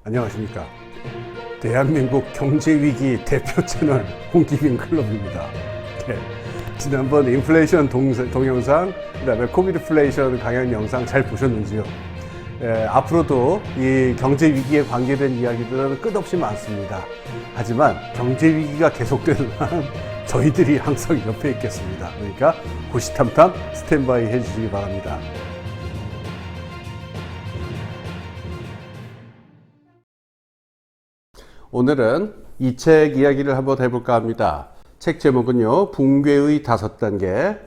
안녕하십니까. 대한민국 경제위기 대표 채널 홍기빈 클럽입니다. 네. 지난번 인플레이션 동영상, 그 다음에 코비드플레이션 강연 영상 잘 보셨는지요? 앞으로도 이 경제위기에 관계된 이야기들은 끝없이 많습니다. 하지만 경제위기가 계속되는 한 저희들이 항상 옆에 있겠습니다. 그러니까 호시탐탐 스탠바이 해주시기 바랍니다. 오늘은 이 책 이야기를 한번 해볼까 합니다. 책 제목은요, 붕괴의 5단계,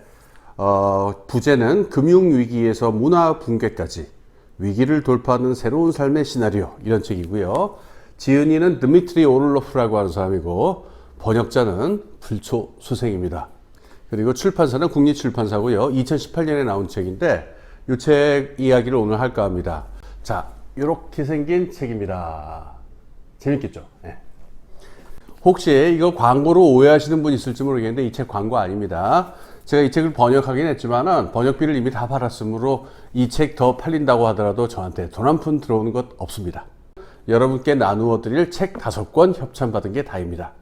부제는 금융위기에서 문화붕괴까지 위기를 돌파하는 새로운 삶의 시나리오, 이런 책이고요. 지은이는 드미트리 오를로프라고 하는 사람이고 번역자는 불초수생입니다. 그리고 출판사는 국립출판사고요. 2018년에 나온 책인데 이 책 이야기를 오늘 할까 합니다. 자, 이렇게 생긴 책입니다. 재밌겠죠? 네. 혹시 이거 광고로 오해하시는 분 있을지 모르겠는데 이 책 광고 아닙니다. 제가 이 책을 번역하긴 했지만은 번역비를 이미 다 받았으므로 이 책 더 팔린다고 하더라도 저한테 돈 한 푼 들어오는 것 없습니다. 여러분께 나누어 드릴 책 5권 협찬받은 게 다입니다.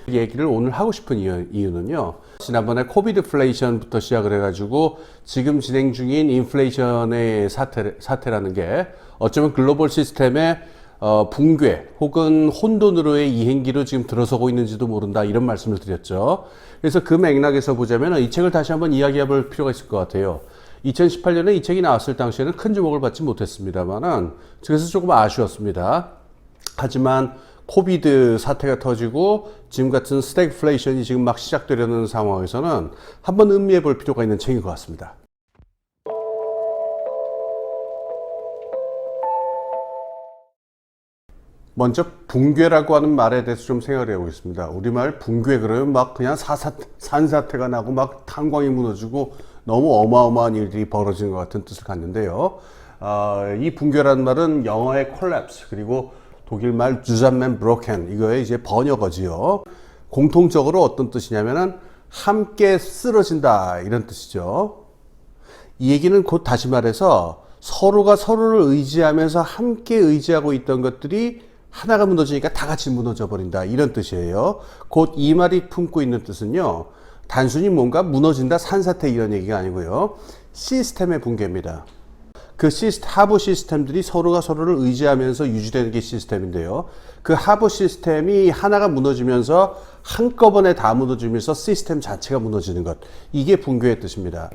이 얘기를 오늘 하고 싶은 이유는요, 지난번에 코비드플레이션부터 시작을 해가지고 지금 진행 중인 인플레이션의 사태라는 게 어쩌면 글로벌 시스템의 붕괴 혹은 혼돈으로의 이행기로 지금 들어서고 있는지도 모른다, 이런 말씀을 드렸죠. 그래서 그 맥락에서 보자면 이 책을 다시 한번 이야기해 볼 필요가 있을 것 같아요. 2018년에 이 책이 나왔을 당시에는 큰 주목을 받지 못했습니다만은 그래서 조금 아쉬웠습니다. 하지만 코비드 사태가 터지고 지금 같은 스태그플레이션이 지금 막 시작되려는 상황에서는 한번 음미해 볼 필요가 있는 책인 것 같습니다. 먼저 붕괴라고 하는 말에 대해서 좀 생각을 해보겠습니다. 우리말 붕괴 그러면 막 그냥 산사태가 나고 막 탄광이 무너지고 너무 어마어마한 일들이 벌어지는 것 같은 뜻을 갖는데요. 이 붕괴라는 말은 영어의 collapse 그리고 독일말 zusammenbrochen, 이거의 이제 번역어지요. 공통적으로 어떤 뜻이냐면은 함께 쓰러진다, 이런 뜻이죠. 이 얘기는 곧 다시 말해서 서로가 서로를 의지하면서 함께 의지하고 있던 것들이 하나가 무너지니까 다 같이 무너져 버린다, 이런 뜻이에요. 곧 이 말이 품고 있는 뜻은요, 단순히 뭔가 무너진다, 산사태 이런 얘기가 아니고요, 시스템의 붕괴입니다. 그 하부 시스템들이 서로가 서로를 의지하면서 유지되는 게 시스템인데요, 그 하부 시스템이 하나가 무너지면서 한꺼번에 다 무너지면서 시스템 자체가 무너지는 것, 이게 붕괴의 뜻입니다.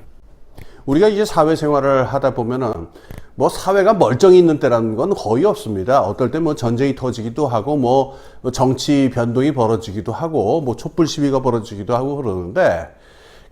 우리가 이제 사회생활을 하다 보면은 뭐 사회가 멀쩡히 있는 때라는 건 거의 없습니다. 어떨 때 뭐 전쟁이 터지기도 하고 뭐 정치 변동이 벌어지기도 하고 뭐 촛불 시위가 벌어지기도 하고 그러는데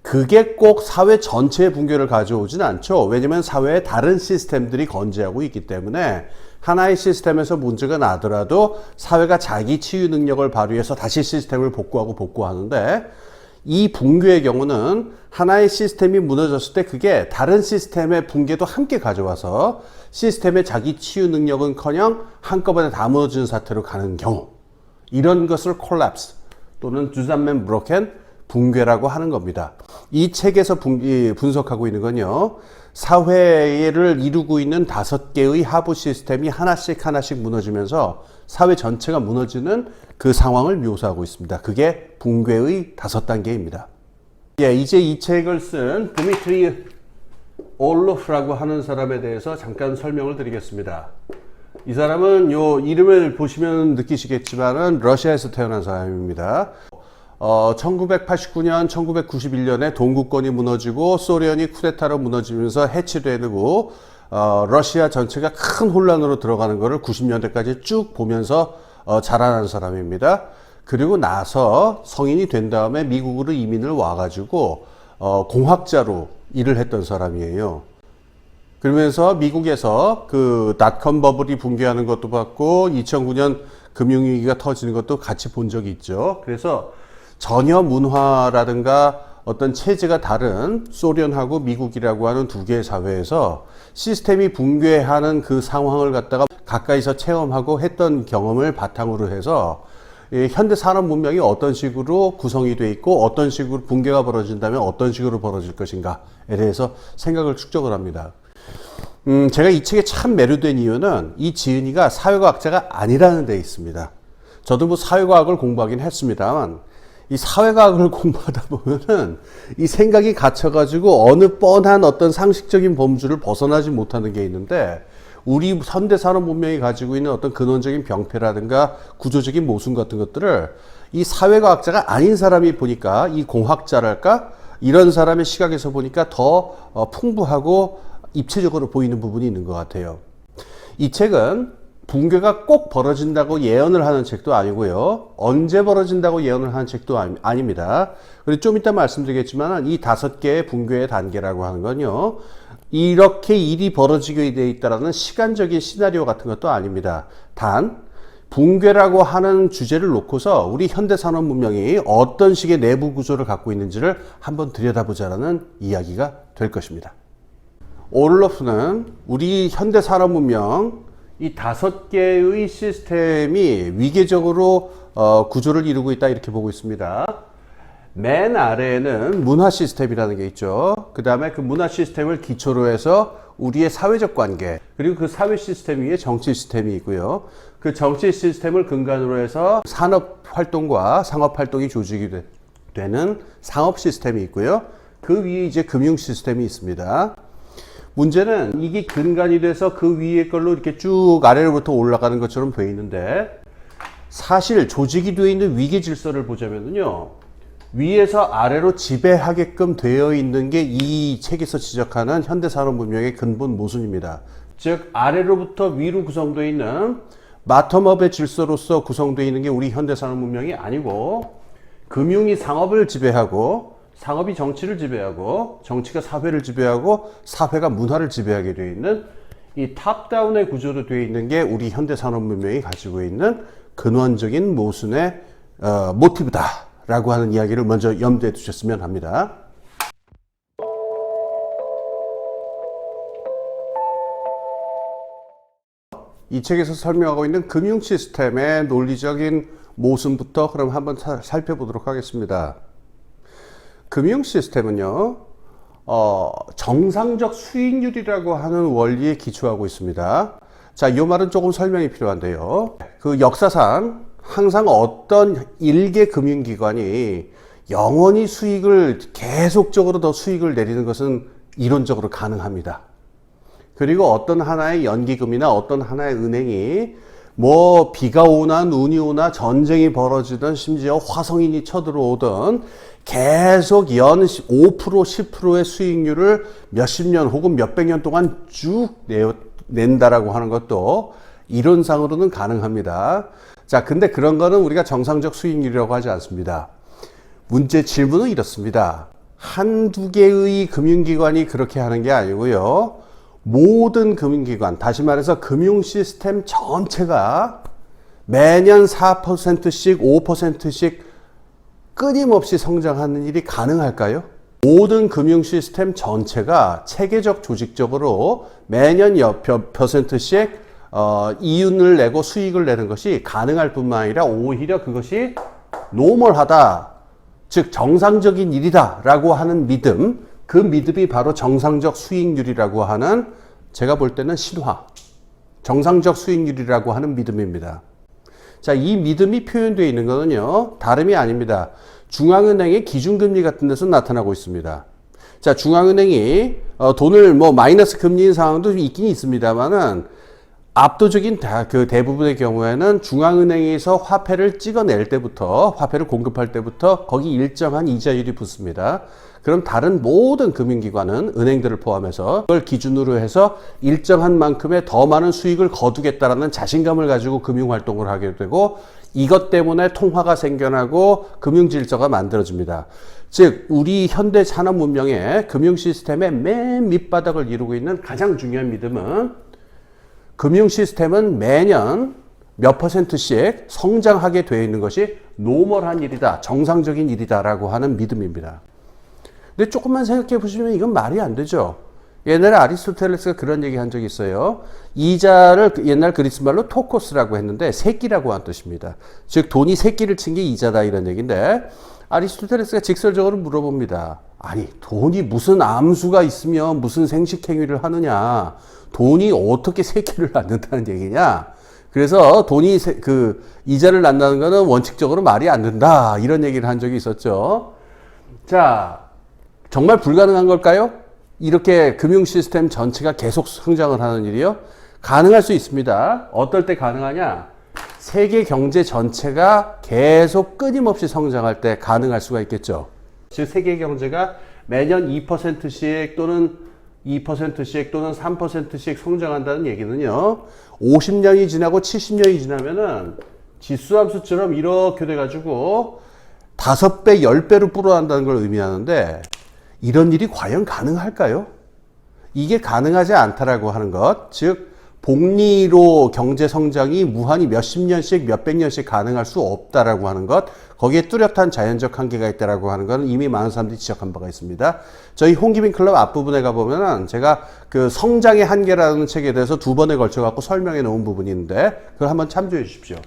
그게 꼭 사회 전체의 붕괴를 가져오진 않죠. 왜냐면 사회의 다른 시스템들이 건재하고 있기 때문에 하나의 시스템에서 문제가 나더라도 사회가 자기 치유 능력을 발휘해서 다시 시스템을 복구하는데, 이 붕괴의 경우는 하나의 시스템이 무너졌을 때 그게 다른 시스템의 붕괴도 함께 가져와서 시스템의 자기 치유 능력은커녕 한꺼번에 다 무너지는 사태로 가는 경우, 이런 것을 콜랩스 또는 zusammenbrochen, 붕괴라고 하는 겁니다. 이 책에서 분석하고 있는 건요, 사회를 이루고 있는 5개의 하부 시스템이 하나씩 무너지면서 사회 전체가 무너지는 그 상황을 묘사하고 있습니다. 그게 붕괴의 5단계입니다. 예, 이제 이 책을 쓴 드미트리 올로프라고 하는 사람에 대해서 잠깐 설명을 드리겠습니다. 이 사람은 요 이름을 보시면 느끼시겠지만은 러시아에서 태어난 사람입니다. 1989년, 1991년에 동구권이 무너지고 소련이 쿠데타로 무너지면서 해체되고 러시아 전체가 큰 혼란으로 들어가는 것을 90년대까지 쭉 보면서 자라난 사람입니다. 그리고 나서 성인이 된 다음에 미국으로 이민을 와가지고 공학자로 일을 했던 사람이에요. 그러면서 미국에서 그 닷컴 버블이 붕괴하는 것도 봤고 2009년 금융위기가 터지는 것도 같이 본 적이 있죠. 그래서 전혀 문화라든가 어떤 체제가 다른 소련하고 미국이라고 하는 두 개의 사회에서 시스템이 붕괴하는 그 상황을 갖다가 가까이서 체험하고 했던 경험을 바탕으로 해서 현대 산업 문명이 어떤 식으로 구성이 돼 있고 어떤 식으로 붕괴가 벌어진다면 어떤 식으로 벌어질 것인가에 대해서 생각을 축적을 합니다. 제가 이 책에 참 매료된 이유는 이 지은이가 사회과학자가 아니라는 데 있습니다. 저도 뭐 사회과학을 공부하긴 했습니다만 이 사회과학을 공부하다 보면은 이 생각이 갇혀가지고 어느 뻔한 어떤 상식적인 범주를 벗어나지 못하는 게 있는데 우리 현대산업 문명이 가지고 있는 어떤 근원적인 병폐라든가 구조적인 모순 같은 것들을 이 사회과학자가 아닌 사람이 보니까 이 공학자랄까 이런 사람의 시각에서 보니까 더 풍부하고 입체적으로 보이는 부분이 있는 것 같아요. 이 책은 붕괴가 꼭 벌어진다고 예언을 하는 책도 아니고요. 언제 벌어진다고 예언을 하는 책도 아닙니다. 그리고 좀 이따 말씀드리겠지만 이 5개의 붕괴의 단계라고 하는 건요. 이렇게 일이 벌어지게 되어 있다는 시간적인 시나리오 같은 것도 아닙니다. 단 붕괴라고 하는 주제를 놓고서 우리 현대산업 문명이 어떤 식의 내부 구조를 갖고 있는지를 한번 들여다보자라는 이야기가 될 것입니다. 오를로프는 우리 현대산업 문명 이 5개의 시스템이 위계적으로 구조를 이루고 있다 이렇게 보고 있습니다. 맨 아래에는 문화 시스템이라는 게 있죠. 그 다음에 그 문화 시스템을 기초로 해서 우리의 사회적 관계, 그리고 그 사회 시스템 위에 정치 시스템이 있고요. 그 정치 시스템을 근간으로 해서 산업 활동과 상업 활동이 조직이 되는 상업 시스템이 있고요. 그 위에 이제 금융 시스템이 있습니다. 문제는 이게 근간이 돼서 그 위에 걸로 이렇게 쭉 아래로부터 올라가는 것처럼 돼 있는데 사실 조직이 되어 있는 위계 질서를 보자면요. 위에서 아래로 지배하게끔 되어 있는 게 이 책에서 지적하는 현대산업 문명의 근본 모순입니다. 즉 아래로부터 위로 구성되어 있는 바텀업의 질서로서 구성되어 있는 게 우리 현대산업 문명이 아니고 금융이 상업을 지배하고 상업이 정치를 지배하고 정치가 사회를 지배하고 사회가 문화를 지배하게 되어 있는 이 탑다운의 구조로 되어 있는 게 우리 현대산업 문명이 가지고 있는 근원적인 모순의 모티브다 라고 하는 이야기를 먼저 염두에 두셨으면 합니다. 이 책에서 설명하고 있는 금융 시스템의 논리적인 모순부터 그럼 한번 살펴보도록 하겠습니다. 금융 시스템은요, 정상적 수익률이라고 하는 원리에 기초하고 있습니다. 자, 이 말은 조금 설명이 필요한데요. 그 역사상 항상 어떤 일개 금융기관이 영원히 수익을 계속적으로 더 수익을 내리는 것은 이론적으로 가능합니다. 그리고 어떤 하나의 연기금이나 어떤 하나의 은행이 뭐 비가 오나 눈이 오나 전쟁이 벌어지든 심지어 화성인이 쳐들어오든 계속 연 5% 10%의 수익률을 몇십 년 혹은 몇백 년 동안 쭉 낸다라고 하는 것도 이론상으로는 가능합니다. 자, 근데 그런 거는 우리가 정상적 수익률이라고 하지 않습니다. 문제 질문은 이렇습니다. 한두 개의 금융기관이 그렇게 하는 게 아니고요. 모든 금융기관, 다시 말해서 금융 시스템 전체가 매년 4%씩 5%씩 끊임없이 성장하는 일이 가능할까요? 모든 금융 시스템 전체가 체계적 조직적으로 매년 몇 %씩 이윤을 내고 수익을 내는 것이 가능할 뿐만 아니라 오히려 그것이 노멀하다, 즉 정상적인 일이다 라고 하는 믿음, 그 믿음이 바로 정상적 수익률이라고 하는, 제가 볼 때는 신화, 정상적 수익률이라고 하는 믿음입니다. 자, 이 믿음이 표현되어 있는 것은요, 다름이 아닙니다. 중앙은행의 기준금리 같은 데서 나타나고 있습니다. 자, 중앙은행이 돈을 뭐 마이너스 금리인 상황도 있긴 있습니다만은 압도적인 대부분의 경우에는 중앙은행에서 화폐를 찍어낼 때부터, 화폐를 공급할 때부터 거기 일정한 이자율이 붙습니다. 그럼 다른 모든 금융기관은 은행들을 포함해서 그걸 기준으로 해서 일정한 만큼의 더 많은 수익을 거두겠다라는 자신감을 가지고 금융활동을 하게 되고, 이것 때문에 통화가 생겨나고 금융질서가 만들어집니다. 즉 우리 현대 산업 문명의 금융 시스템의 맨 밑바닥을 이루고 있는 가장 중요한 믿음은, 금융 시스템은 매년 몇 %씩 성장하게 되어 있는 것이 노멀한 일이다, 정상적인 일이다 라고 하는 믿음입니다. 근데 조금만 생각해 보시면 이건 말이 안 되죠. 옛날에 아리스토텔레스가 그런 얘기 한 적이 있어요. 이자를 옛날 그리스 말로 토코스라고 했는데 새끼라고 한 뜻입니다. 즉 돈이 새끼를 친 게 이자다 이런 얘기인데, 아리스토텔레스가 직설적으로 물어봅니다. 아니, 돈이 무슨 암수가 있으면 무슨 생식행위를 하느냐? 돈이 어떻게 새끼를 낳는다는 얘기냐? 그래서 돈이 이자를 낳는다는 것은 원칙적으로 말이 안 된다. 이런 얘기를 한 적이 있었죠. 자, 정말 불가능한 걸까요? 이렇게 금융 시스템 전체가 계속 성장을 하는 일이요? 가능할 수 있습니다. 어떨 때 가능하냐? 세계 경제 전체가 계속 끊임없이 성장할 때 가능할 수가 있겠죠. 즉 세계 경제가 매년 2%씩 또는 2%씩 또는 3%씩 성장한다는 얘기는요. 50년이 지나고 70년이 지나면은 지수함수처럼 이렇게 돼가지고 5배, 10배로 불어난다는 걸 의미하는데 이런 일이 과연 가능할까요? 이게 가능하지 않다라고 하는 것, 즉 복리로 경제 성장이 무한히 몇십 년씩 몇백 년씩 가능할 수 없다라고 하는 것, 거기에 뚜렷한 자연적 한계가 있다라고 하는 것은 이미 많은 사람들이 지적한 바가 있습니다. 저희 홍기빈 클럽 앞부분에 가보면은 제가 그 성장의 한계라는 책에 대해서 2번에 걸쳐 갖고 설명해 놓은 부분이 있는데 그걸 한번 참조해 주십시오.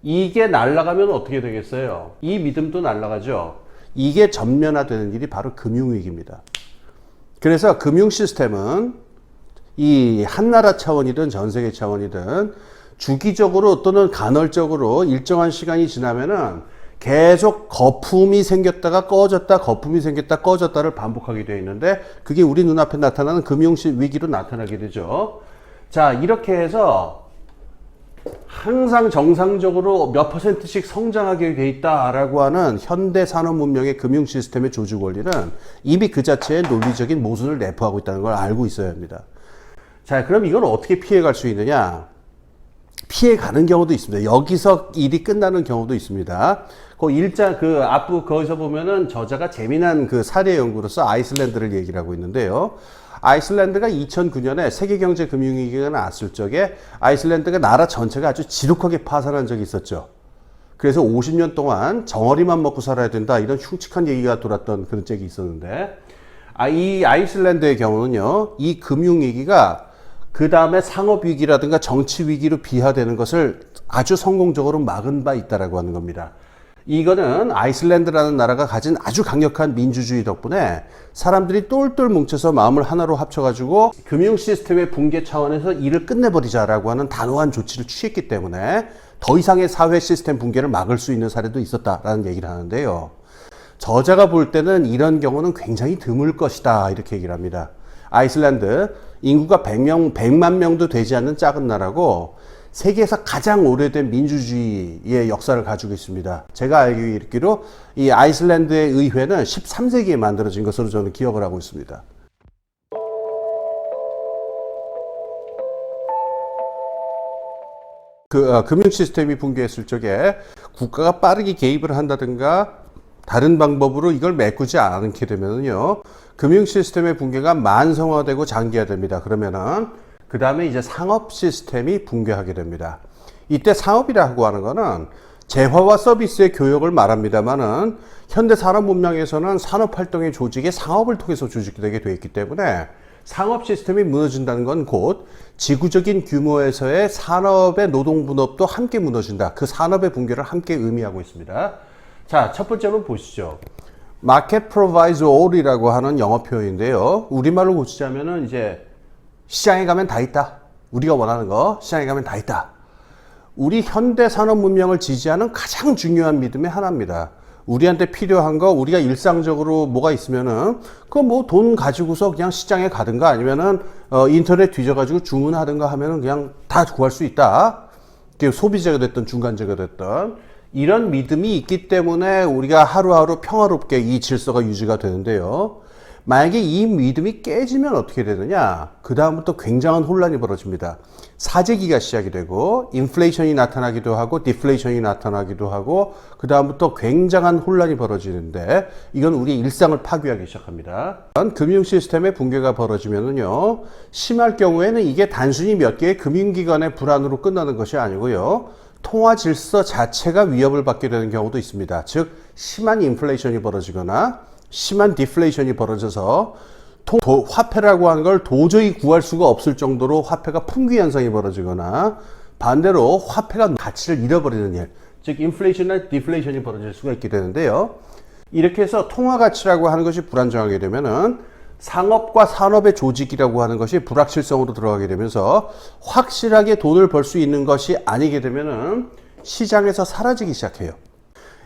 이게 날아가면 어떻게 되겠어요? 이 믿음도 날아가죠. 이게 전면화되는 일이 바로 금융위기입니다. 그래서 금융 시스템은 이 한나라 차원이든 전 세계 차원이든 주기적으로 또는 간헐적으로 일정한 시간이 지나면은 계속 거품이 생겼다가 꺼졌다, 거품이 생겼다, 꺼졌다를 반복하게 되어 있는데 그게 우리 눈앞에 나타나는 금융 위기로 나타나게 되죠. 자, 이렇게 해서 항상 정상적으로 몇 %씩 성장하게 돼 있다라고 하는 현대 산업 문명의 금융 시스템의 조직 원리는 이미 그 자체의 논리적인 모순을 내포하고 있다는 걸 알고 있어야 합니다. 자, 그럼 이걸 어떻게 피해갈 수 있느냐? 피해가는 경우도 있습니다. 여기서 일이 끝나는 경우도 있습니다. 거기서 보면은 저자가 재미난 그 사례 연구로서 아이슬란드를 얘기를 하고 있는데요. 아이슬란드가 2009년에 세계경제금융위기가 났을 적에 아이슬란드가 나라 전체가 아주 지독하게 파산한 적이 있었죠. 그래서 50년 동안 정어리만 먹고 살아야 된다 이런 흉측한 얘기가 돌았던 그런 적이 있었는데 이 아이슬란드의 경우는요. 이 금융위기가 그 다음에 상업위기라든가 정치위기로 비화되는 것을 아주 성공적으로 막은 바 있다라고 하는 겁니다. 이거는 아이슬란드라는 나라가 가진 아주 강력한 민주주의 덕분에 사람들이 똘똘 뭉쳐서 마음을 하나로 합쳐가지고 금융 시스템의 붕괴 차원에서 일을 끝내버리자라고 하는 단호한 조치를 취했기 때문에 더 이상의 사회 시스템 붕괴를 막을 수 있는 사례도 있었다라는 얘기를 하는데요. 저자가 볼 때는 이런 경우는 굉장히 드물 것이다 이렇게 얘기를 합니다. 아이슬란드 인구가 100만 명도 되지 않는 작은 나라고 세계에서 가장 오래된 민주주의의 역사를 가지고 있습니다. 제가 알기로 이 아이슬란드의 의회는 13세기에 만들어진 것으로 저는 기억을 하고 있습니다. 금융 시스템이 붕괴했을 적에 국가가 빠르게 개입을 한다든가 다른 방법으로 이걸 메꾸지 않게 되면요. 금융 시스템의 붕괴가 만성화되고 장기화됩니다. 그러면은 그 다음에 이제 상업 시스템이 붕괴하게 됩니다. 이때 상업이라고 하는 거는 재화와 서비스의 교역을 말합니다만은 현대 산업 문명에서는 산업 활동의 조직이 상업을 통해서 조직되게 되어 있기 때문에 상업 시스템이 무너진다는 건 곧 지구적인 규모에서의 산업의 노동 분업도 함께 무너진다. 그 산업의 붕괴를 함께 의미하고 있습니다. 자, 첫 번째 한번 보시죠. Market provides all이라고 하는 영어 표현인데요. 우리말로 고치자면은 이제 시장에 가면 다 있다. 우리가 원하는 거 시장에 가면 다 있다. 우리 현대 산업 문명을 지지하는 가장 중요한 믿음의 하나입니다. 우리한테 필요한 거 우리가 일상적으로 뭐가 있으면은 그거 뭐 돈 가지고서 그냥 시장에 가든가 아니면은 인터넷 뒤져가지고 주문하든가 하면은 그냥 다 구할 수 있다. 소비자가 됐든 중간자가 됐든 이런 믿음이 있기 때문에 우리가 하루하루 평화롭게 이 질서가 유지가 되는데요. 만약에 이 믿음이 깨지면 어떻게 되느냐? 그 다음부터 굉장한 혼란이 벌어집니다. 사재기가 시작이 되고 인플레이션이 나타나기도 하고 디플레이션이 나타나기도 하고 그 다음부터 굉장한 혼란이 벌어지는데 이건 우리의 일상을 파괴하기 시작합니다. 금융 시스템의 붕괴가 벌어지면은요. 심할 경우에는 이게 단순히 몇 개의 금융기관의 불안으로 끝나는 것이 아니고요. 통화 질서 자체가 위협을 받게 되는 경우도 있습니다. 즉 심한 인플레이션이 벌어지거나 심한 디플레이션이 벌어져서 화폐라고 하는 걸 도저히 구할 수가 없을 정도로 화폐가 품귀 현상이 벌어지거나 반대로 화폐가 가치를 잃어버리는 일, 즉 인플레이션이나 디플레이션이 벌어질 수가 있게 되는데요. 이렇게 해서 통화 가치라고 하는 것이 불안정하게 되면은 상업과 산업의 조직이라고 하는 것이 불확실성으로 들어가게 되면서 확실하게 돈을 벌 수 있는 것이 아니게 되면은 시장에서 사라지기 시작해요.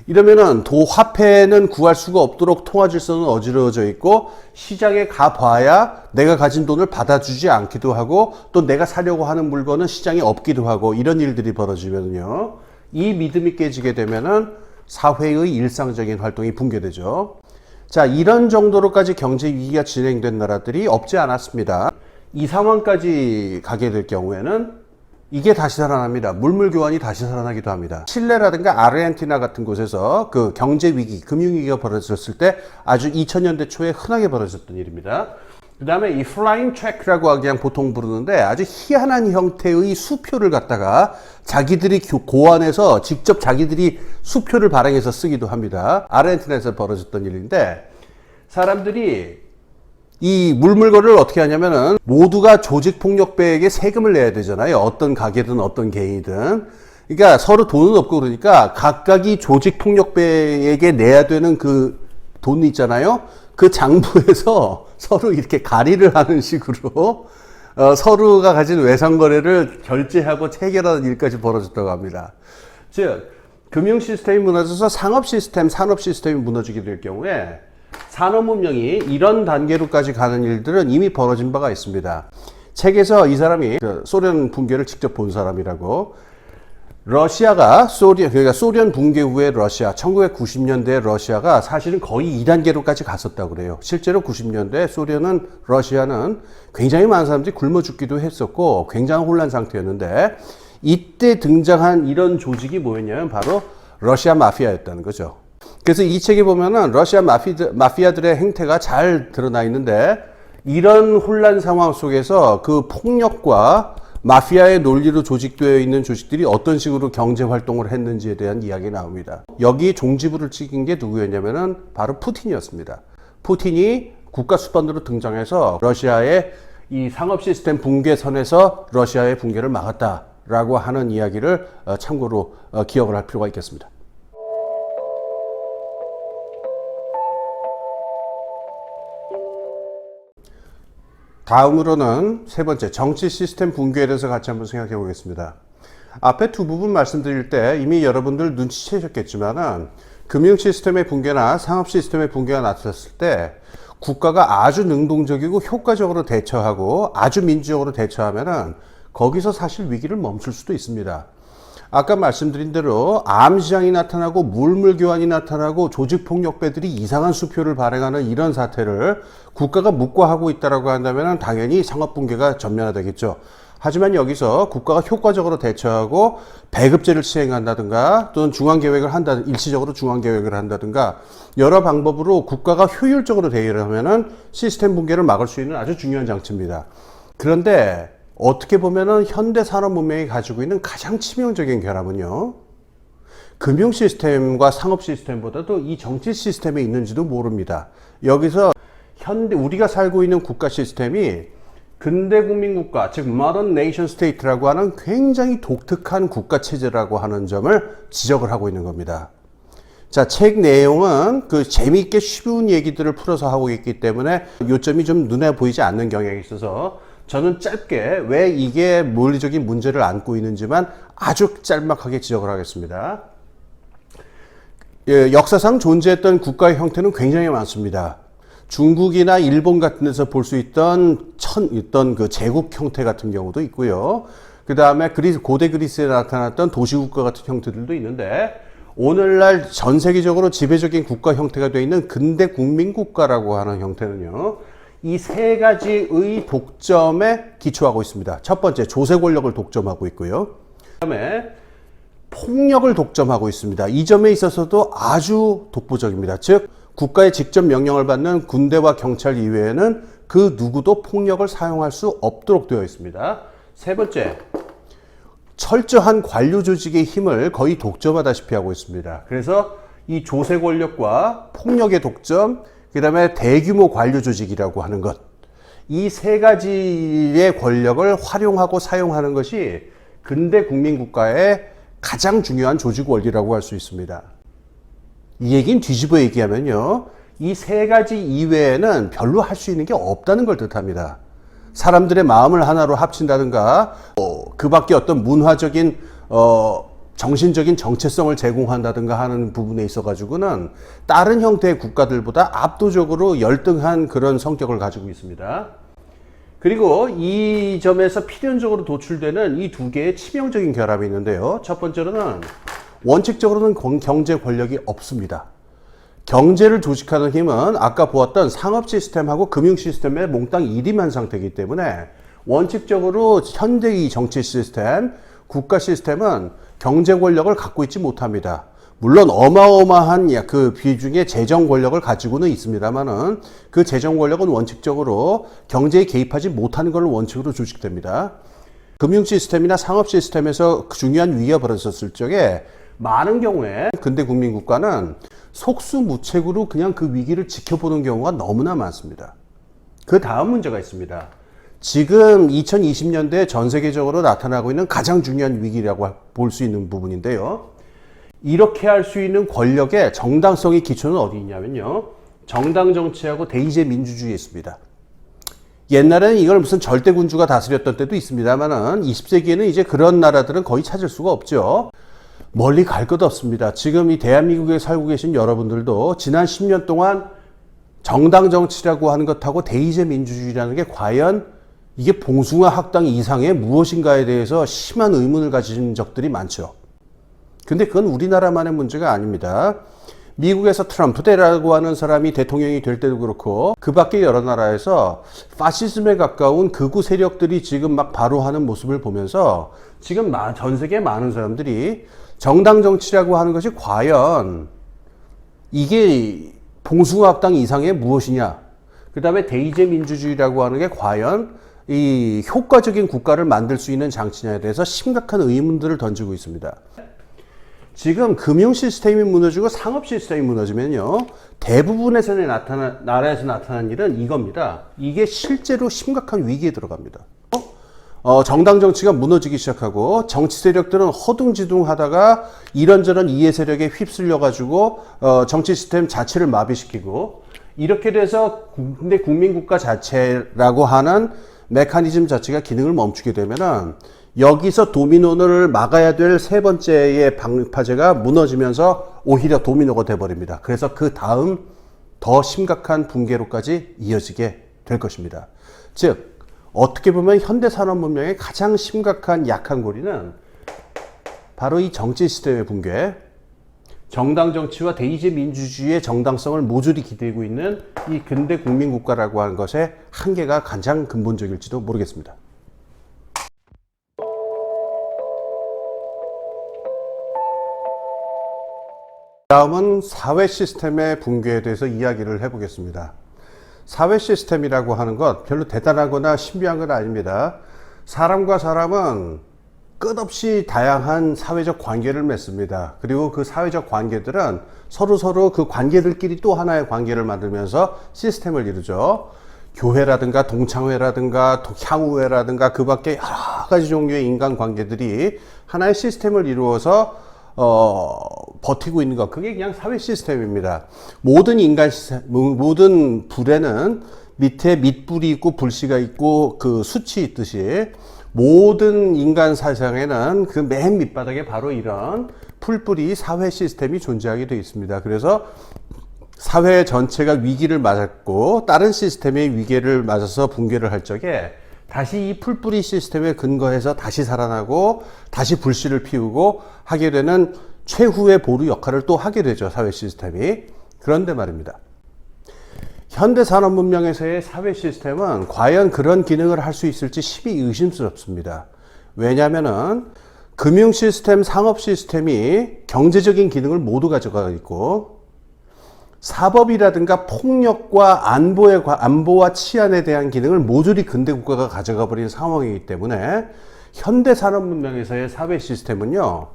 이러면은 화폐는 구할 수가 없도록 통화 질서는 어지러워져 있고 시장에 가봐야 내가 가진 돈을 받아주지 않기도 하고 또 내가 사려고 하는 물건은 시장에 없기도 하고 이런 일들이 벌어지면요. 이 믿음이 깨지게 되면은 사회의 일상적인 활동이 붕괴되죠. 자, 이런 정도로까지 경제 위기가 진행된 나라들이 없지 않았습니다. 이 상황까지 가게 될 경우에는 이게 다시 살아납니다. 물물 교환이 다시 살아나기도 합니다. 칠레라든가 아르헨티나 같은 곳에서 그 경제 위기, 금융 위기가 벌어졌을 때 아주 2000년대 초에 흔하게 벌어졌던 일입니다. 그 다음에 이 플라잉 트랙이라고 그냥 보통 부르는데 아주 희한한 형태의 수표를 갖다가 자기들이 고안해서 직접 자기들이 수표를 발행해서 쓰기도 합니다. 아르헨티나에서 벌어졌던 일인데 사람들이 이 물물거를 어떻게 하냐면은 모두가 조직폭력배에게 세금을 내야 되잖아요. 어떤 가게든 어떤 개인이든. 그러니까 서로 돈은 없고 그러니까 각각이 조직폭력배에게 내야 되는 그 돈 있잖아요. 그 장부에서 서로 이렇게 가리를 하는 식으로 서로가 가진 외상거래를 결제하고 체결하는 일까지 벌어졌다고 합니다. 즉 금융 시스템이 무너져서 상업 시스템, 산업 시스템이 무너지게 될 경우에 산업 문명이 이런 단계로까지 가는 일들은 이미 벌어진 바가 있습니다. 책에서 이 사람이 소련 붕괴를 직접 본 사람이라고 러시아가 그러니까 소련 붕괴 후에 러시아 1990년대 러시아가 사실은 거의 2단계로까지 갔었다고 그래요. 실제로 90년대 러시아는 굉장히 많은 사람들이 굶어 죽기도 했었고 굉장한 혼란 상태였는데 이때 등장한 이런 조직이 뭐였냐면 바로 러시아 마피아였다는 거죠. 그래서 이 책에 보면은 러시아 마피아들의 행태가 잘 드러나 있는데 이런 혼란 상황 속에서 그 폭력과 마피아의 논리로 조직되어 있는 조직들이 어떤 식으로 경제 활동을 했는지에 대한 이야기 나옵니다. 여기 종지부를 찍은 게 누구였냐면은 바로 푸틴이었습니다. 푸틴이 국가 수반으로 등장해서 러시아의 이 상업 시스템 붕괴선에서 러시아의 붕괴를 막았다라고 하는 이야기를 참고로 기억을 할 필요가 있겠습니다. 다음으로는 세 번째, 정치 시스템 붕괴에 대해서 같이 한번 생각해 보겠습니다. 앞에 두 부분 말씀드릴 때 이미 여러분들 눈치채셨겠지만은 금융 시스템의 붕괴나 상업 시스템의 붕괴가 나타났을 때 국가가 아주 능동적이고 효과적으로 대처하고 아주 민주적으로 대처하면은 거기서 사실 위기를 멈출 수도 있습니다. 아까 말씀드린 대로 암시장이 나타나고 물물 교환이 나타나고 조직폭력배들이 이상한 수표를 발행하는 이런 사태를 국가가 묵과하고 있다고 한다면 당연히 상업붕괴가 전면화되겠죠. 하지만 여기서 국가가 효과적으로 대처하고 배급제를 시행한다든가 또는 일시적으로 중앙계획을 한다든가 여러 방법으로 국가가 효율적으로 대응을 하면은 시스템 붕괴를 막을 수 있는 아주 중요한 장치입니다. 그런데 어떻게 보면은 현대 산업 문명이 가지고 있는 가장 치명적인 결함은요, 금융 시스템과 상업 시스템보다도 이 정치 시스템에 있는지도 모릅니다. 여기서 우리가 살고 있는 국가 시스템이 근대 국민국가, 즉 modern nation state라고 하는 굉장히 독특한 국가 체제라고 하는 점을 지적을 하고 있는 겁니다. 자, 책 내용은 그 재미있게 쉬운 얘기들을 풀어서 하고 있기 때문에 요점이 좀 눈에 보이지 않는 경향이 있어서 저는 짧게 왜 이게 논리적인 문제를 안고 있는지만 아주 짤막하게 지적을 하겠습니다. 역사상 존재했던 국가의 형태는 굉장히 많습니다. 중국이나 일본 같은 데서 볼 수 있던 그 제국 형태 같은 경우도 있고요. 그 다음에 고대 그리스에 나타났던 도시국가 같은 형태들도 있는데 오늘날 전 세계적으로 지배적인 국가 형태가 되어 있는 근대 국민국가라고 하는 형태는요, 이 세 가지의 독점에 기초하고 있습니다. 첫 번째, 조세 권력을 독점하고 있고요. 그 다음에 폭력을 독점하고 있습니다. 이 점에 있어서도 아주 독보적입니다. 즉, 국가의 직접 명령을 받는 군대와 경찰 이외에는 그 누구도 폭력을 사용할 수 없도록 되어 있습니다. 세 번째, 철저한 관료 조직의 힘을 거의 독점하다시피 하고 있습니다. 그래서 이 조세 권력과 폭력의 독점, 그 다음에 대규모 관료 조직이라고 하는 것, 이 세 가지의 권력을 활용하고 사용하는 것이 근대 국민국가의 가장 중요한 조직 원리라고 할 수 있습니다. 이 얘기는 뒤집어 얘기하면요, 이 세 가지 이외에는 별로 할 수 있는 게 없다는 걸 뜻합니다. 사람들의 마음을 하나로 합친다든가 그 밖에 어떤 문화적인 정신적인 정체성을 제공한다든가 하는 부분에 있어 가지고는 다른 형태의 국가들보다 압도적으로 열등한 그런 성격을 가지고 있습니다. 그리고 이 점에서 필연적으로 도출되는 이 두 개의 치명적인 결합이 있는데요. 첫 번째로는 원칙적으로는 경제 권력이 없습니다. 경제를 조직하는 힘은 아까 보았던 상업 시스템하고 금융 시스템에 몽땅 일임한 상태이기 때문에 원칙적으로 현대의 정치 시스템, 국가 시스템은 경제 권력을 갖고 있지 못합니다. 물론 어마어마한 그 비중의 재정 권력을 가지고는 있습니다만은 그 재정 권력은 원칙적으로 경제에 개입하지 못하는 걸로 원칙으로 조직됩니다. 금융 시스템이나 상업 시스템에서 중요한 위기가 벌어졌을 적에 많은 경우에 근대 국민 국가는 속수무책으로 그냥 그 위기를 지켜보는 경우가 너무나 많습니다. 그 다음 문제가 있습니다. 지금 2020년대 전 세계적으로 나타나고 있는 가장 중요한 위기라고 볼 수 있는 부분인데요. 이렇게 할 수 있는 권력의 정당성의 기초는 어디 있냐면요, 정당 정치하고 대의제 민주주의에 있습니다. 옛날에는 이걸 무슨 절대군주가 다스렸던 때도 있습니다만은 20세기에는 이제 그런 나라들은 거의 찾을 수가 없죠. 멀리 갈 것 없습니다. 지금 이 대한민국에 살고 계신 여러분들도 지난 10년 동안 정당 정치라고 하는 것하고 대의제 민주주의라는 게 과연 이게 봉숭아 학당 이상의 무엇인가에 대해서 심한 의문을 가진 적들이 많죠. 근데 그건 우리나라만의 문제가 아닙니다. 미국에서 트럼프 대라고 하는 사람이 대통령이 될 때도 그렇고 그 밖에 여러 나라에서 파시즘에 가까운 극우 세력들이 지금 막 바로 하는 모습을 보면서 지금 전 세계 많은 사람들이 정당 정치라고 하는 것이 과연 이게 봉숭아 학당 이상의 무엇이냐, 그 다음에 대의제 민주주의라고 하는 게 과연 이 효과적인 국가를 만들 수 있는 장치냐에 대해서 심각한 의문들을 던지고 있습니다. 지금 금융 시스템이 무너지고 상업 시스템이 무너지면요, 대부분의 나라에서 나타난 일은 이겁니다. 이게 실제로 심각한 위기에 들어갑니다. 정당 정치가 무너지기 시작하고 정치 세력들은 허둥지둥 하다가 이런저런 이해 세력에 휩쓸려 가지고 정치 시스템 자체를 마비시키고, 이렇게 돼서 근데 국민국가 자체라고 하는 메커니즘 자체가 기능을 멈추게 되면은 여기서 도미노를 막아야 될 세 번째의 방파제가 무너지면서 오히려 도미노가 돼버립니다. 그래서 그 다음 더 심각한 붕괴로까지 이어지게 될 것입니다. 즉 어떻게 보면 현대 산업 문명의 가장 심각한 약한 고리는 바로 이 정치 시스템의 붕괴, 정당 정치와 대의제 민주주의의 정당성을 모조리 기대고 있는 이 근대 국민국가라고 하는 것의 한계가 가장 근본적일지도 모르겠습니다. 다음은 사회 시스템의 붕괴에 대해서 이야기를 해보겠습니다. 사회 시스템이라고 하는 것 별로 대단하거나 신비한 건 아닙니다. 사람과 사람은 끝없이 다양한 사회적 관계를 맺습니다. 그리고 그 사회적 관계들은 서로 그 관계들끼리 또 하나의 관계를 만들면서 시스템을 이루죠. 교회라든가 동창회라든가 향후회라든가 그 밖에 여러 가지 종류의 인간 관계들이 하나의 시스템을 이루어서 버티고 있는 것, 그게 그냥 사회 시스템입니다. 모든 불에는 밑에 밑불이 있고 불씨가 있고 그 숯이 있듯이 모든 인간 사상에는 그 맨 밑바닥에 바로 이런 풀뿌리 사회 시스템이 존재하게 되어 있습니다. 그래서 사회 전체가 위기를 맞았고 다른 시스템의 위기를 맞아서 붕괴를 할 적에 다시 이 풀뿌리 시스템에 근거해서 다시 살아나고 다시 불씨를 피우고 하게 되는 최후의 보루 역할을 또 하게 되죠, 사회 시스템이. 그런데 말입니다, 현대 산업 문명에서의 사회 시스템은 과연 그런 기능을 할 수 있을지 심히 의심스럽습니다. 왜냐하면은 금융 시스템, 상업 시스템이 경제적인 기능을 모두 가져가 있고 사법이라든가 폭력과 안보와 치안에 대한 기능을 모조리 근대 국가가 가져가 버린 상황이기 때문에 현대 산업 문명에서의 사회 시스템은요,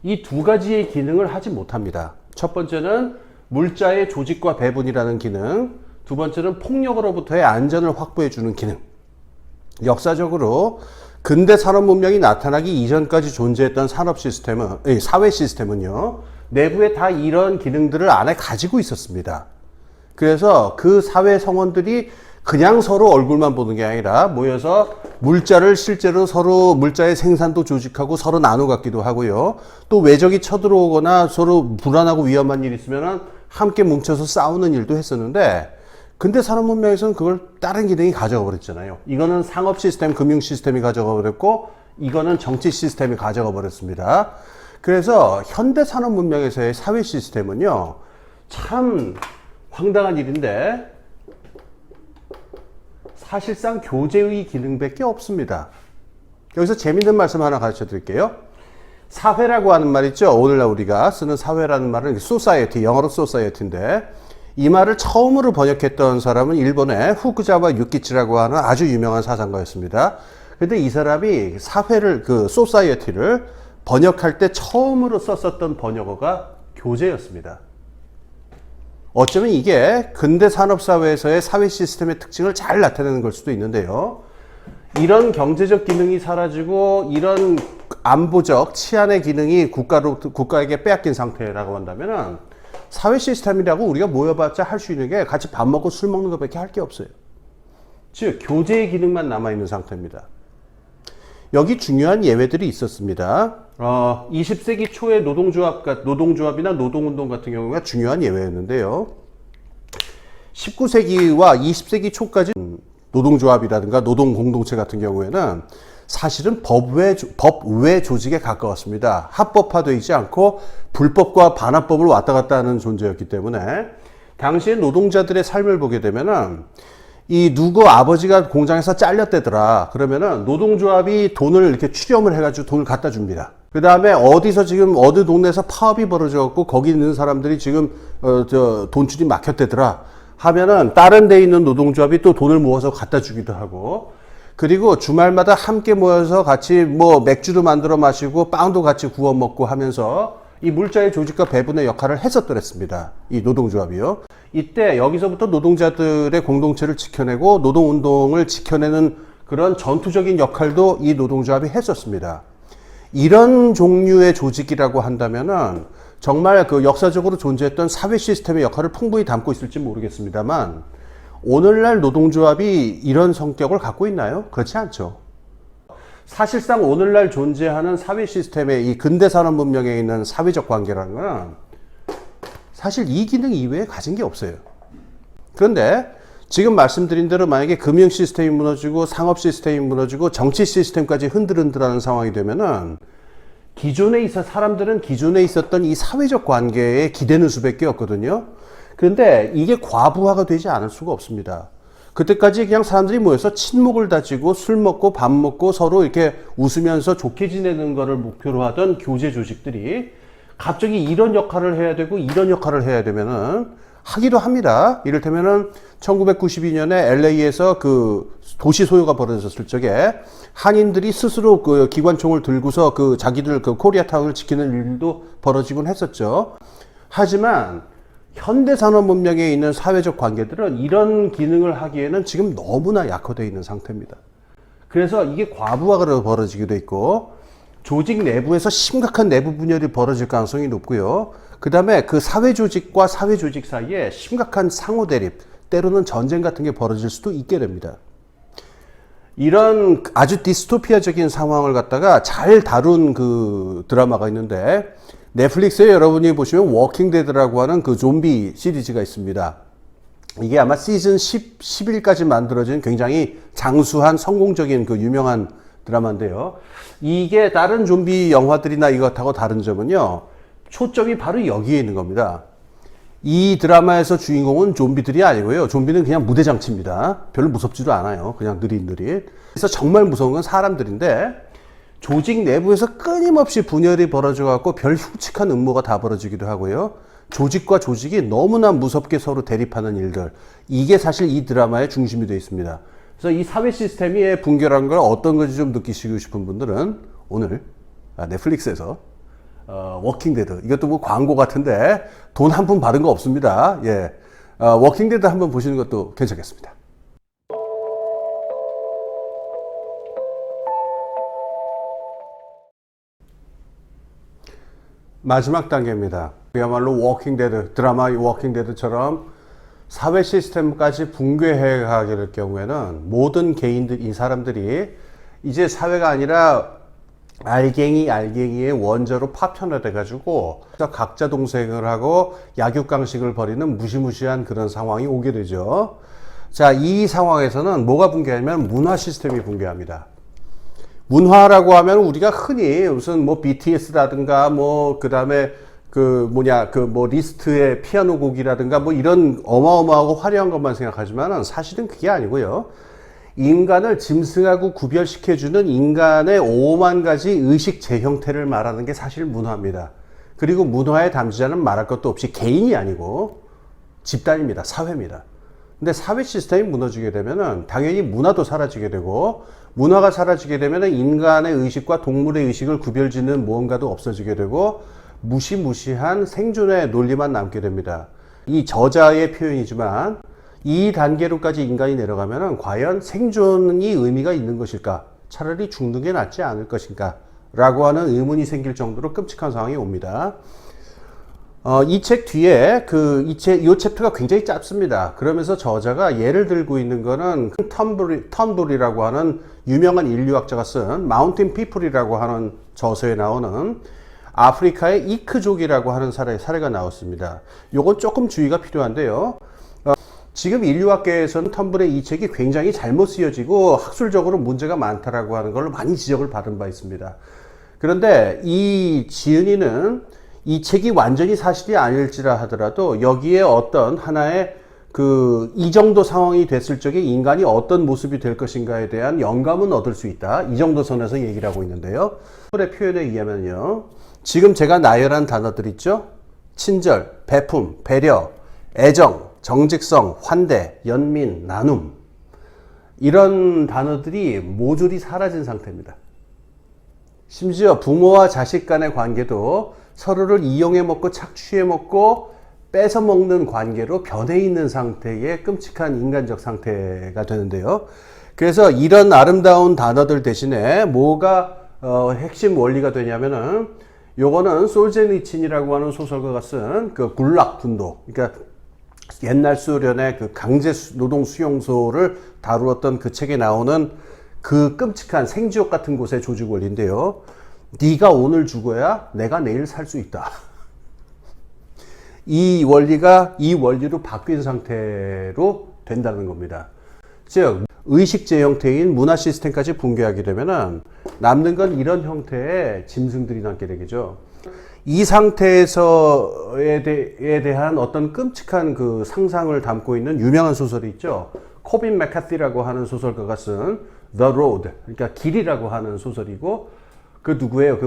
이 두 가지의 기능을 하지 못합니다. 첫 번째는 물자의 조직과 배분이라는 기능, 두 번째는 폭력으로부터의 안전을 확보해 주는 기능. 역사적으로 근대 산업 문명이 나타나기 이전까지 존재했던 산업 시스템은, 사회 시스템은요, 내부에 다 이런 기능들을 안에 가지고 있었습니다. 그래서 그 사회 성원들이 그냥 서로 얼굴만 보는 게 아니라 모여서 물자를 실제로 서로 물자의 생산도 조직하고 서로 나눠 갖기도 하고요. 또 외적이 쳐들어오거나 서로 불안하고 위험한 일이 있으면 함께 뭉쳐서 싸우는 일도 했었는데, 근대 산업 문명에서는 그걸 다른 기능이 가져가 버렸잖아요. 이거는 상업 시스템, 금융 시스템이 가져가 버렸고, 이거는 정치 시스템이 가져가 버렸습니다. 그래서 현대 산업 문명에서의 사회 시스템은요, 참 황당한 일인데, 사실상 교제의 기능밖에 없습니다. 여기서 재밌는 말씀 하나 가르쳐 드릴게요. 사회라고 하는 말 있죠. 오늘날 우리가 쓰는 사회라는 말은 society, 영어로 society인데, 이 말을 처음으로 번역했던 사람은 일본의 후쿠자와 유키치라고 하는 아주 유명한 사상가였습니다. 근데 이 사람이 사회를, society를 번역할 때 처음으로 썼었던 번역어가 교제였습니다. 어쩌면 이게 근대 산업사회에서의 사회 시스템의 특징을 잘 나타내는 걸 수도 있는데요. 이런 경제적 기능이 사라지고 이런 안보적 치안의 기능이 국가에게 빼앗긴 상태라고 한다면은 사회 시스템이라고 우리가 모여봤자 할 수 있는 게 같이 밥 먹고 술 먹는 것밖에 할 게 없어요. 즉 교제의 기능만 남아있는 상태입니다. 여기 중요한 예외들이 있었습니다. 20세기 초의 노동조합이나 노동운동 같은 경우가 중요한 예외였는데요. 19세기와 20세기 초까지 노동조합이라든가 노동공동체 같은 경우에는 사실은 법외 조직에 가까웠습니다. 합법화되어 있지 않고 불법과 반합법을 왔다 갔다 하는 존재였기 때문에 당시의 노동자들의 삶을 보게 되면은 이 누구 아버지가 공장에서 잘렸대더라. 그러면은 노동조합이 돈을 이렇게 출연을 해가지고 돈을 갖다 줍니다. 그 다음에 어디서 지금 어느 동네에서 파업이 벌어져갖고 거기 있는 사람들이 지금 돈줄이 막혔대더라 하면은 다른 데 있는 노동조합이 또 돈을 모아서 갖다 주기도 하고, 그리고 주말마다 함께 모여서 같이 뭐 맥주도 만들어 마시고 빵도 같이 구워 먹고 하면서 이 물자의 조직과 배분의 역할을 했었더랬습니다. 이 노동조합이요. 이때 여기서부터 노동자들의 공동체를 지켜내고 노동운동을 지켜내는 그런 전투적인 역할도 이 노동조합이 했었습니다. 이런 종류의 조직이라고 한다면은 정말 그 역사적으로 존재했던 사회 시스템의 역할을 풍부히 담고 있을지 모르겠습니다만, 오늘날 노동조합이 이런 성격을 갖고 있나요? 그렇지 않죠. 사실상 오늘날 존재하는 사회 시스템의 이 근대 산업 문명에 있는 사회적 관계라는 건 사실 이 기능 이외에 가진 게 없어요. 그런데 지금 말씀드린 대로 만약에 금융 시스템이 무너지고 상업 시스템이 무너지고 정치 시스템까지 흔들흔들하는 상황이 되면은 사람들은 기존에 있었던 이 사회적 관계에 기대는 수밖에 없거든요. 그런데 이게 과부하가 되지 않을 수가 없습니다. 그때까지 그냥 사람들이 모여서 친목을 다지고 술 먹고 밥 먹고 서로 이렇게 웃으면서 좋게 지내는 거를 목표로 하던 교제 조직들이 갑자기 이런 역할을 해야 되고 이런 역할을 해야 되면은 하기도 합니다. 이를테면은 1992년에 LA에서 그 도시 소요가 벌어졌을 적에 한인들이 스스로 그 기관총을 들고서 그 자기들 그 코리아타운을 지키는 일도 벌어지곤 했었죠. 하지만 현대 산업 문명에 있는 사회적 관계들은 이런 기능을 하기에는 지금 너무나 약화되어 있는 상태입니다. 그래서 이게 과부하가 벌어지기도 있고 조직 내부에서 심각한 내부 분열이 벌어질 가능성이 높고요. 그 다음에 그 사회 조직과 사회 조직 사이에 심각한 상호 대립, 때로는 전쟁 같은 게 벌어질 수도 있게 됩니다. 이런 아주 디스토피아적인 상황을 갖다가 잘 다룬 그 드라마가 있는데, 넷플릭스에 여러분이 보시면 워킹 데드라고 하는 그 좀비 시리즈가 있습니다. 이게 아마 시즌 11까지 만들어진 굉장히 장수한 성공적인 그 유명한 드라마인데요. 이게 다른 좀비 영화들이나 이것하고 다른 점은요, 초점이 바로 여기에 있는 겁니다. 이 드라마에서 주인공은 좀비들이 아니고요. 좀비는 그냥 무대장치입니다. 별로 무섭지도 않아요. 그냥 느릿느릿. 그래서 정말 무서운 건 사람들인데, 조직 내부에서 끊임없이 분열이 벌어져 갖고 별 흉측한 음모가 다 벌어지기도 하고요. 조직과 조직이 너무나 무섭게 서로 대립하는 일들. 이게 사실 이 드라마의 중심이 되어 있습니다. 그래서 이 사회 시스템이 붕괴라는 걸 어떤 건지 좀 느끼시고 싶은 분들은 오늘 넷플릭스에서 워킹 데드, 이것도 뭐 광고 같은데 돈 한 푼 받은 거 없습니다. 예, 워킹 데드 한번 보시는 것도 괜찮겠습니다. 마지막 단계입니다. 그야말로 워킹데드, 드라마 워킹데드처럼 사회 시스템까지 붕괴해 가게 될 경우에는 모든 개인들, 이 사람들이 이제 사회가 아니라 알갱이의 원저로 파편화돼 가지고 각자 동생을 하고 약육강식을 벌이는 무시무시한 그런 상황이 오게 되죠. 자, 이 상황에서는 뭐가 붕괴하냐면 문화 시스템이 붕괴합니다. 문화라고 하면 우리가 흔히 무슨 뭐 BTS라든가 뭐 그다음에 리스트의 피아노 곡이라든가 뭐 이런 어마어마하고 화려한 것만 생각하지만은 사실은 그게 아니고요. 인간을 짐승하고 구별시켜주는 인간의 5만 가지 의식 재형태를 말하는 게 사실 문화입니다. 그리고 문화의 담지자는 말할 것도 없이 개인이 아니고 집단입니다. 사회입니다. 근데 사회 시스템이 무너지게 되면은 당연히 문화도 사라지게 되고, 문화가 사라지게 되면은 인간의 의식과 동물의 의식을 구별짓는 무언가도 없어지게 되고, 무시무시한 생존의 논리만 남게 됩니다. 이 저자의 표현이지만 이 단계로까지 인간이 내려가면은 과연 생존이 의미가 있는 것일까? 차라리 죽는 게 낫지 않을 것인가? 라고 하는 의문이 생길 정도로 끔찍한 상황이 옵니다. 이 책 뒤에 이 챕터가 굉장히 짧습니다. 그러면서 저자가 예를 들고 있는 거는 턴불이라고 하는 유명한 인류학자가 쓴 마운틴 피플이라고 하는 저서에 나오는 아프리카의 이크족이라고 하는 사례가 나왔습니다. 요건 조금 주의가 필요한데요. 지금 인류학계에서는 턴불의 이 책이 굉장히 잘못 쓰여지고 학술적으로 문제가 많다라고 하는 걸로 많이 지적을 받은 바 있습니다. 그런데 이 지은이는 이 책이 완전히 사실이 아닐지라 하더라도 여기에 어떤 하나의 이 정도 상황이 됐을 적에 인간이 어떤 모습이 될 것인가에 대한 영감은 얻을 수 있다. 이 정도 선에서 얘기를 하고 있는데요. 턴불의 표현에 의하면요. 지금 제가 나열한 단어들 있죠? 친절, 베품, 배려, 애정, 정직성, 환대, 연민, 나눔, 이런 단어들이 모조리 사라진 상태입니다. 심지어 부모와 자식 간의 관계도 서로를 이용해 먹고 착취해 먹고 뺏어 먹는 관계로 변해 있는 상태의 끔찍한 인간적 상태가 되는데요. 그래서 이런 아름다운 단어들 대신에 뭐가 핵심 원리가 되냐면은, 요거는 솔제니친이라고 하는 소설가가 쓴 그 굴락 분도, 그러니까 옛날 소련의 그 강제 노동 수용소를 다루었던 그 책에 나오는 그 끔찍한 생지옥 같은 곳의 조직 원리인데요. 네가 오늘 죽어야 내가 내일 살 수 있다. 이 원리로 바뀐 상태로 된다는 겁니다. 즉 의식제 형태인 문화 시스템까지 붕괴하게 되면은 남는 건 이런 형태의 짐승들이 남게 되겠죠. 이 상태에서에 대한 어떤 끔찍한 그 상상을 담고 있는 유명한 소설이 있죠. 코빈 맥카티라고 하는 소설가가 쓴 The Road, 그러니까 길이라고 하는 소설이고, 그 누구예요?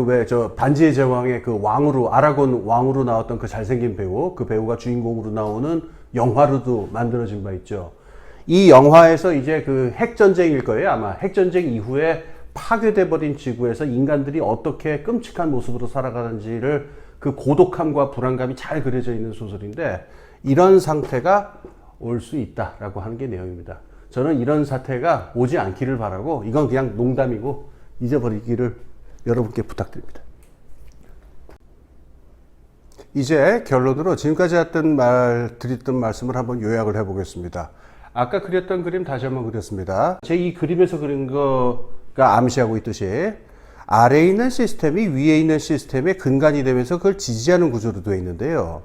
반지의 제왕의 그 아라곤 왕으로 나왔던 그 잘생긴 배우, 그 배우가 주인공으로 나오는 영화로도 만들어진 바 있죠. 이 영화에서 이제 그 핵전쟁일 거예요. 아마 핵전쟁 이후에 파괴돼 버린 지구에서 인간들이 어떻게 끔찍한 모습으로 살아가는지를, 그 고독함과 불안감이 잘 그려져 있는 소설인데, 이런 상태가 올 수 있다라고 하는 게 내용입니다. 저는 이런 사태가 오지 않기를 바라고, 이건 그냥 농담이고 잊어버리기를 여러분께 부탁드립니다. 이제 결론으로 지금까지 드렸던 말씀을 한번 요약을 해보겠습니다. 아까 그렸던 그림 다시 한번 그렸습니다. 제 이 그림에서 그린 거가 암시하고 있듯이 아래에 있는 시스템이 위에 있는 시스템의 근간이 되면서 그걸 지지하는 구조로 되어 있는데요.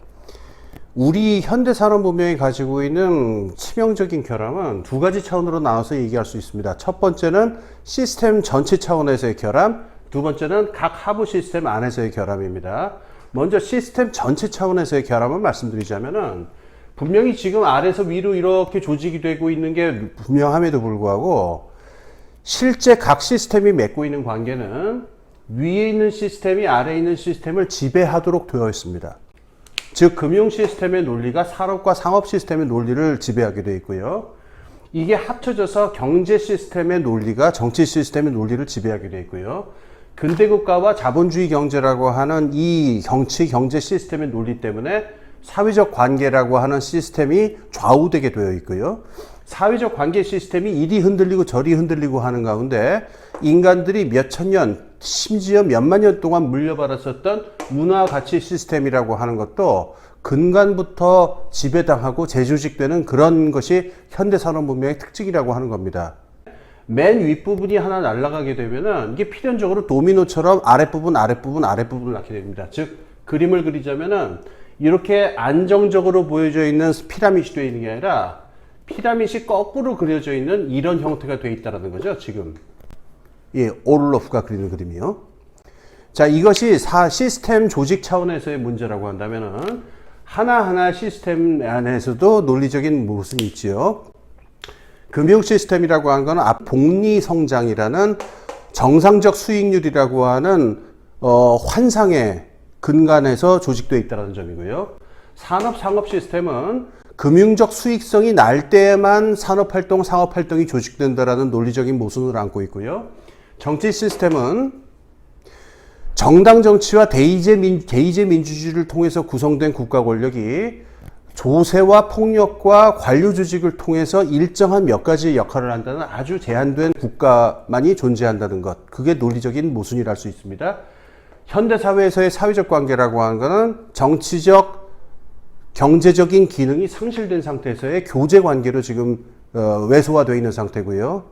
우리 현대산업 문명이 가지고 있는 치명적인 결함은 두 가지 차원으로 나눠서 얘기할 수 있습니다. 첫 번째는 시스템 전체 차원에서의 결함, 두 번째는 각 하부 시스템 안에서의 결함입니다. 먼저 시스템 전체 차원에서의 결함을 말씀드리자면은, 분명히 지금 아래에서 위로 이렇게 조직이 되고 있는 게 분명함에도 불구하고 실제 각 시스템이 맺고 있는 관계는 위에 있는 시스템이 아래에 있는 시스템을 지배하도록 되어 있습니다. 즉 금융 시스템의 논리가 산업과 상업 시스템의 논리를 지배하게 되어 있고요. 이게 합쳐져서 경제 시스템의 논리가 정치 시스템의 논리를 지배하게 되어 있고요. 근대국가와 자본주의 경제라고 하는 이 경제 시스템의 논리 때문에 사회적 관계라고 하는 시스템이 좌우되게 되어 있고요. 사회적 관계 시스템이 이리 흔들리고 저리 흔들리고 하는 가운데 인간들이 몇천 년 심지어 몇만 년 동안 물려받았었던 문화 가치 시스템이라고 하는 것도 근간부터 지배당하고 재조직되는 그런 것이 현대산업 문명의 특징이라고 하는 겁니다. 맨 윗부분이 하나 날아가게 되면은 이게 필연적으로 도미노처럼 아랫부분을 낳게 됩니다. 즉, 그림을 그리자면은 이렇게 안정적으로 보여져 있는 피라밋이 되어 있는 게 아니라 피라밋이 거꾸로 그려져 있는 이런 형태가 되어 있다는 거죠, 지금. 예, 오를로프가 그리는 그림이요. 자, 이것이 시스템 조직 차원에서의 문제라고 한다면은 하나하나 시스템 안에서도 논리적인 모순이 있지요. 금융 시스템이라고 하는 건 복리 성장이라는 정상적 수익률이라고 하는 환상의 근간에서 조직되어 있다는 점이고요. 상업 시스템은 금융적 수익성이 날 때만 산업활동, 상업활동이 조직된다라는 논리적인 모순을 안고 있고요. 정치 시스템은 정당 정치와 대의제 민주주의를 통해서 구성된 국가 권력이 조세와 폭력과 관료 조직을 통해서 일정한 몇 가지 역할을 한다는 아주 제한된 국가만이 존재한다는 것. 그게 논리적인 모순이랄 수 있습니다. 현대사회에서의 사회적 관계라고 하는 것은 정치적, 경제적인 기능이 상실된 상태에서의 교제 관계로 지금 외소화되어 있는 상태고요.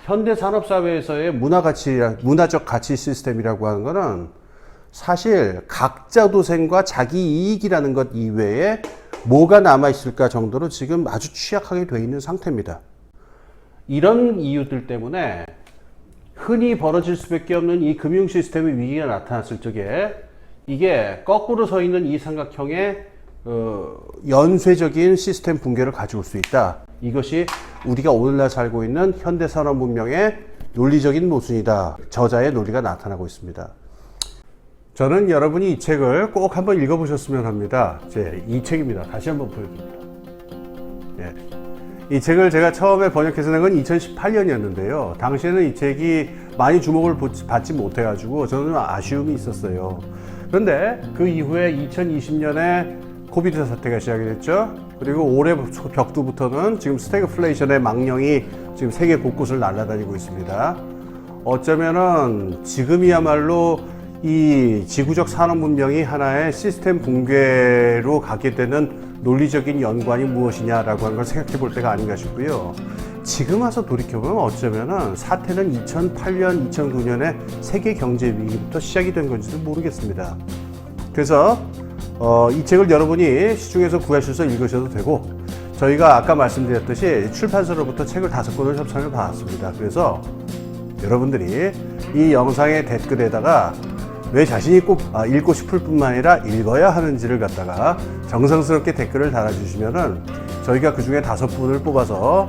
현대산업사회에서의 문화적 가치 시스템이라고 하는 것은 사실 각자 도생과 자기 이익이라는 것 이외에 뭐가 남아있을까 정도로 지금 아주 취약하게 되어 있는 상태입니다. 이런 이유들 때문에 흔히 벌어질 수밖에 없는 이 금융 시스템의 위기가 나타났을 적에 이게 거꾸로 서 있는 이 삼각형의 연쇄적인 시스템 붕괴를 가져올 수 있다. 이것이 우리가 오늘날 살고 있는 현대산업 문명의 논리적인 모순이다. 저자의 논리가 나타나고 있습니다. 저는 여러분이 이 책을 꼭 한번 읽어보셨으면 합니다. 이 책입니다. 다시 한번 보여드립니다. 예. 이 책을 제가 처음에 번역해서 낸 건 2018년이었는데요. 당시에는 이 책이 많이 주목을 받지 못해가지고 저는 아쉬움이 있었어요. 그런데 그 이후에 2020년에 코비드 사태가 시작이 됐죠. 그리고 올해 벽두부터는 지금 스태그플레이션의 망령이 지금 세계 곳곳을 날아다니고 있습니다. 어쩌면은 지금이야말로 이 지구적 산업 문명이 하나의 시스템 붕괴로 가게 되는 논리적인 연관이 무엇이냐라고 하는 걸 생각해 볼 때가 아닌가 싶고요. 지금 와서 돌이켜보면 어쩌면은 사태는 2008년, 2009년에 세계 경제 위기부터 시작이 된 건지도 모르겠습니다. 그래서 이 책을 여러분이 시중에서 구하셔서 읽으셔도 되고, 저희가 아까 말씀드렸듯이 출판사로부터 책을 5권을 협찬을 받았습니다. 그래서 여러분들이 이 영상의 댓글에다가 왜 자신이 꼭 읽고 싶을 뿐만 아니라 읽어야 하는지를 갖다가 정성스럽게 댓글을 달아주시면은 저희가 그 중에 5분을 뽑아서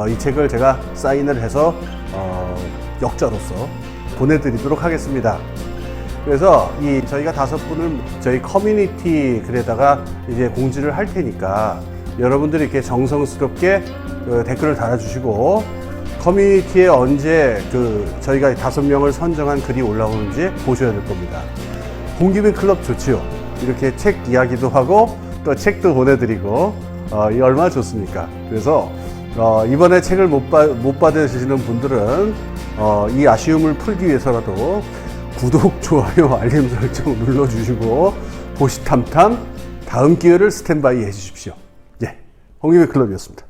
이 책을 제가 사인을 해서 역자로서 보내드리도록 하겠습니다. 그래서 저희가 5분을 저희 커뮤니티 글에다가 이제 공지를 할 테니까 여러분들이 이렇게 정성스럽게 댓글을 달아주시고 커뮤니티에 언제 저희가 5명을 선정한 글이 올라오는지 보셔야 될 겁니다. 공기빈 클럽 좋지요. 이렇게 책 이야기도 하고 또 책도 보내드리고 이 얼마나 좋습니까? 그래서 이번에 책을 못 받으시는 분들은 이 아쉬움을 풀기 위해서라도 구독, 좋아요, 알림 설정 눌러주시고 보시탐탐 다음 기회를 스탠바이 해주십시오. 예, 홍기빈 클럽이었습니다.